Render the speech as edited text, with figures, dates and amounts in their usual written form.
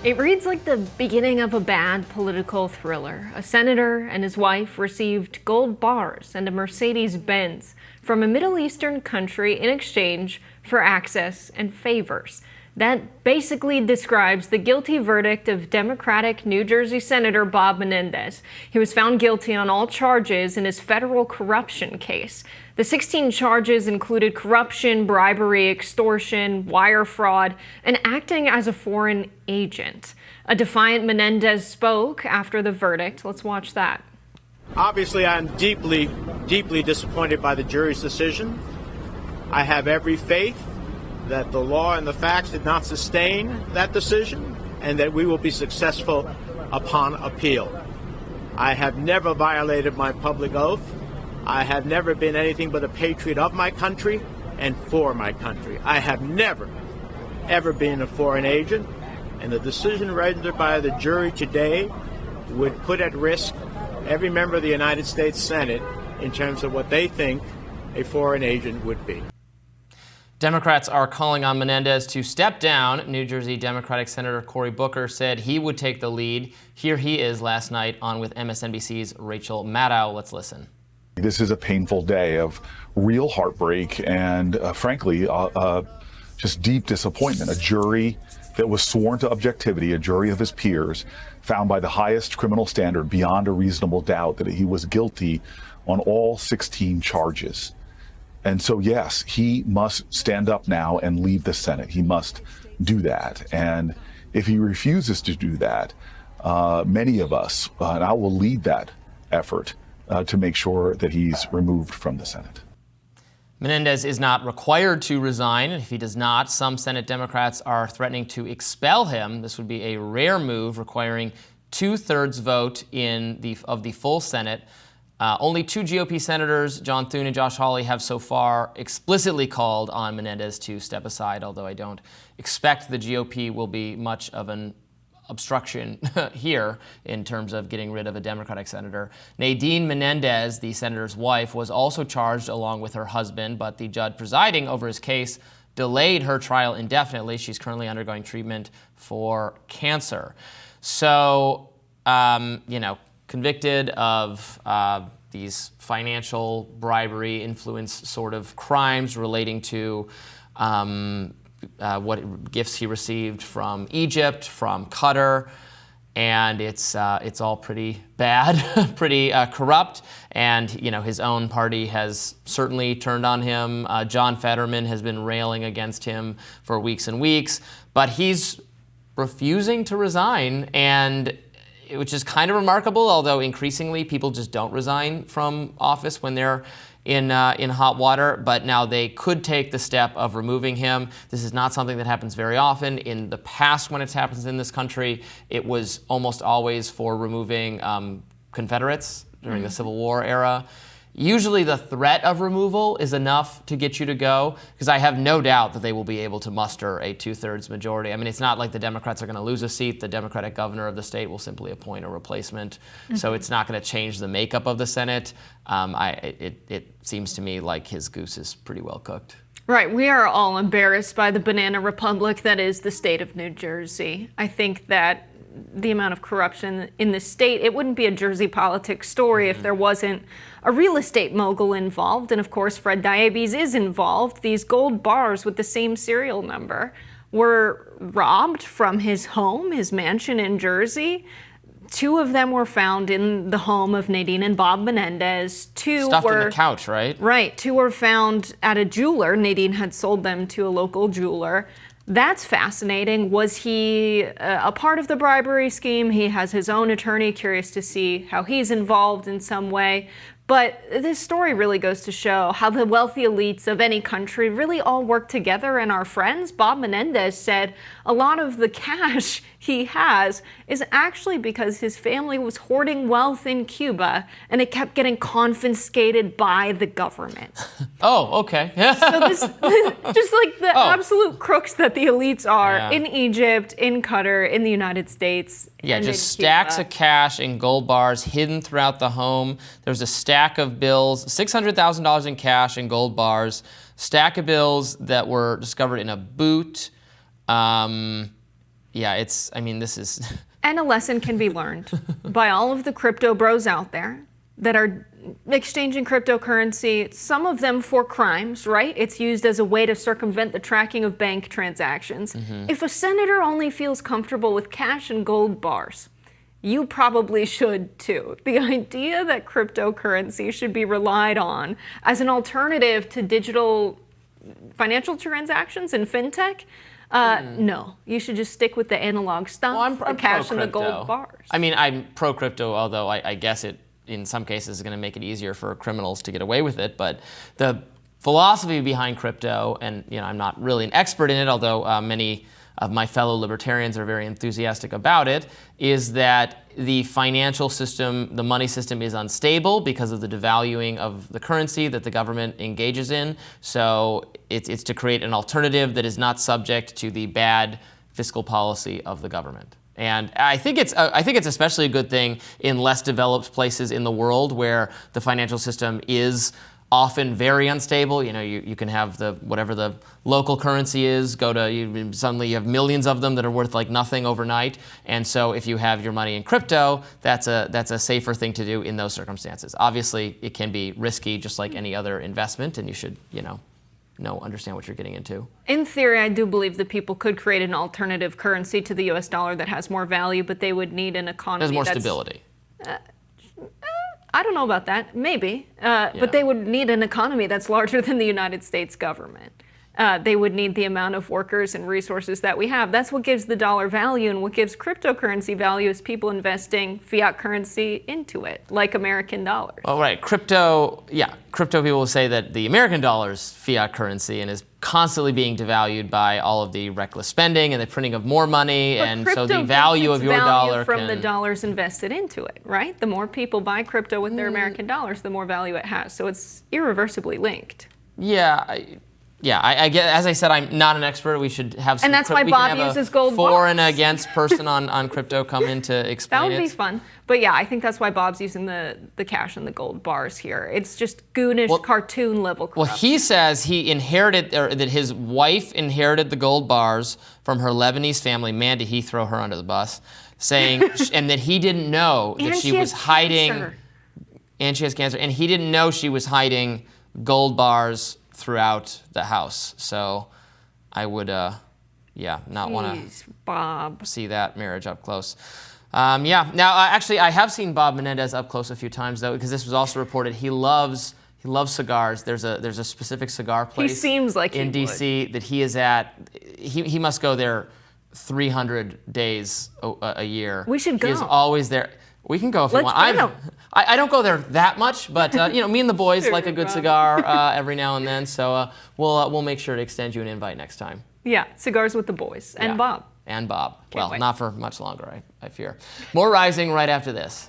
It reads like the beginning of a bad political thriller. A senator and his wife received gold bars and a Mercedes-Benz from a Middle Eastern country in exchange for access and favors. That basically describes the guilty verdict of Democratic New Jersey Senator Bob Menendez. He was found guilty on all charges in his federal corruption case. The 16 charges included corruption, bribery, extortion, wire fraud, and acting as a foreign agent. A defiant Menendez spoke after the verdict. Let's watch that. Obviously, I'm deeply, deeply disappointed by the jury's decision. I have every faith that the law and the facts did not sustain that decision and that we will be successful upon appeal. I have never violated my public oath. I have never been anything but a patriot of my country and for my country. I have never, ever been a foreign agent, and the decision rendered by the jury today would put at risk every member of the United States Senate in terms of what they think a foreign agent would be. Democrats are calling on Menendez to step down. New Jersey Democratic Senator Cory Booker said he would take the lead. Here he is last night on with MSNBC's Rachel Maddow. Let's listen. This is a painful day of real heartbreak and, frankly, just deep disappointment. A jury that was sworn to objectivity, a jury of his peers, found by the highest criminal standard beyond a reasonable doubt that he was guilty on all 16 charges. And so, yes, he must stand up now and leave the Senate. He must do that. And if he refuses to do that, many of us, and I will lead that effort to make sure that he's removed from the Senate. Menendez is not required to resign. If he does not, some Senate Democrats are threatening to expel him. This would be a rare move requiring 2/3 vote of the full Senate. Only two GOP senators, John Thune and Josh Hawley, have so far explicitly called on Menendez to step aside, although I don't expect the GOP will be much of an obstruction here in terms of getting rid of a Democratic senator. Nadine Menendez, the senator's wife, was also charged along with her husband, but the judge presiding over his case delayed her trial indefinitely. She's currently undergoing treatment for cancer. So, convicted of these financial bribery, influence sort of crimes relating to what gifts he received from Egypt, from Qatar, and it's all pretty bad, pretty corrupt. And his own party has certainly turned on him. John Fetterman has been railing against him for weeks and weeks, but he's refusing to resign, and which is kind of remarkable, although increasingly people just don't resign from office when they're in hot water. But now they could take the step of removing him. This is not something that happens very often. In the past, when it happens in this country, it was almost always for removing Confederates during the Civil War era. Usually the threat of removal is enough to get you to go, because I have no doubt that they will be able to muster a 2/3 majority. I mean, it's not like the Democrats are going to lose a seat. The Democratic governor of the state will simply appoint a replacement. So it's not going to change the makeup of the Senate. It seems to me like his goose is pretty well cooked. Right. We are all embarrassed by the banana republic that is the state of New Jersey. I think that the amount of corruption in the state, it wouldn't be a Jersey politics story if there wasn't a real estate mogul involved. And of course, Fred Diabetes is involved. These gold bars with the same serial number were robbed from his home, his mansion in Jersey. 2 of them were found in the home of Nadine and Bob Menendez. 2 Stuffed were in the couch, right? Right. 2 were found at a jeweler. Nadine had sold them to a local jeweler. That's fascinating. Was he a part of the bribery scheme? He has his own attorney. Curious to see how he's involved in some way. But this story really goes to show how the wealthy elites of any country really all work together and are friends. Bob Menendez said a lot of the cash he has is actually because his family was hoarding wealth in Cuba and it kept getting confiscated by the government. Oh, okay. So this just like the absolute crooks that the elites are in Egypt, in Qatar, in the United States. Yeah, just stacks of cash in gold bars hidden throughout the home. There's a stack of bills, $600,000 in cash in gold bars, stack of bills that were discovered in a boot. I mean, this is... And a lesson can be learned by all of the crypto bros out there that are exchanging cryptocurrency, some of them for crimes, right? It's used as a way to circumvent the tracking of bank transactions. If a senator only feels comfortable with cash and gold bars, you probably should too. The idea that cryptocurrency should be relied on as an alternative to digital financial transactions and fintech, no. You should just stick with the analog stuff, Well, I'm the cash and the pro-crypto. gold bars. I mean, I'm pro-crypto, although I guess it, in some cases, is going to make it easier for criminals to get away with it. But the philosophy behind crypto, and I'm not really an expert in it, although many of my fellow libertarians are very enthusiastic about it, is that the financial system, the money system, is unstable because of the devaluing of the currency that the government engages in. So it's to create an alternative that is not subject to the bad fiscal policy of the government. And I think it's especially a good thing in less developed places in the world where the financial system is often very unstable. You can have whatever the local currency is, suddenly you have millions of them that are worth like nothing overnight. And so if you have your money in crypto, that's a safer thing to do in those circumstances. Obviously, it can be risky just like any other investment, and you should, understand what you're getting into. In theory, I do believe that people could create an alternative currency to the US dollar that has more value, but they would need an economy There's more stability. I don't know about that. Maybe. But they would need an economy that's larger than the United States government. They would need the amount of workers and resources that we have. That's what gives the dollar value, and what gives cryptocurrency value is people investing fiat currency into it, like American dollars. Oh, right. Crypto people will say that the American dollar's fiat currency and is constantly being devalued by all of the reckless spending and the printing of more money, But and crypto so the value gets of your value dollar from the dollars invested into it, right? The more people buy crypto with their American dollars, the more value it has. So it's irreversibly linked. I get. As I said, I'm not an expert. We should have some. And that's why we can Bob have uses a gold for bars. and against person on crypto come in to explain That would it. be fun. But yeah, I think that's why Bob's using the cash and the gold bars here. It's just goonish, cartoon level corruption. Well, he says he inherited, or that his wife inherited the gold bars from her Lebanese family. Man, did he throw her under the bus, saying, and that he didn't know that she was hiding. Cancer. And she has cancer, and he didn't know she was hiding gold bars throughout the house. So I would, not want to see that marriage up close. Now, actually, I have seen Bob Menendez up close a few times, though, because this was also reported. He loves cigars. There's a specific cigar place. He seems like in D.C. that he is at. He must go there 300 days a year. We should go. He is always there. We can go if you want. I don't go there that much, but me and the boys like a good cigar every now and then. So we'll make sure to extend you an invite next time. Yeah, cigars with the boys and Bob. And Bob. Can't wait. Not for much longer, I fear. More Rising right after this.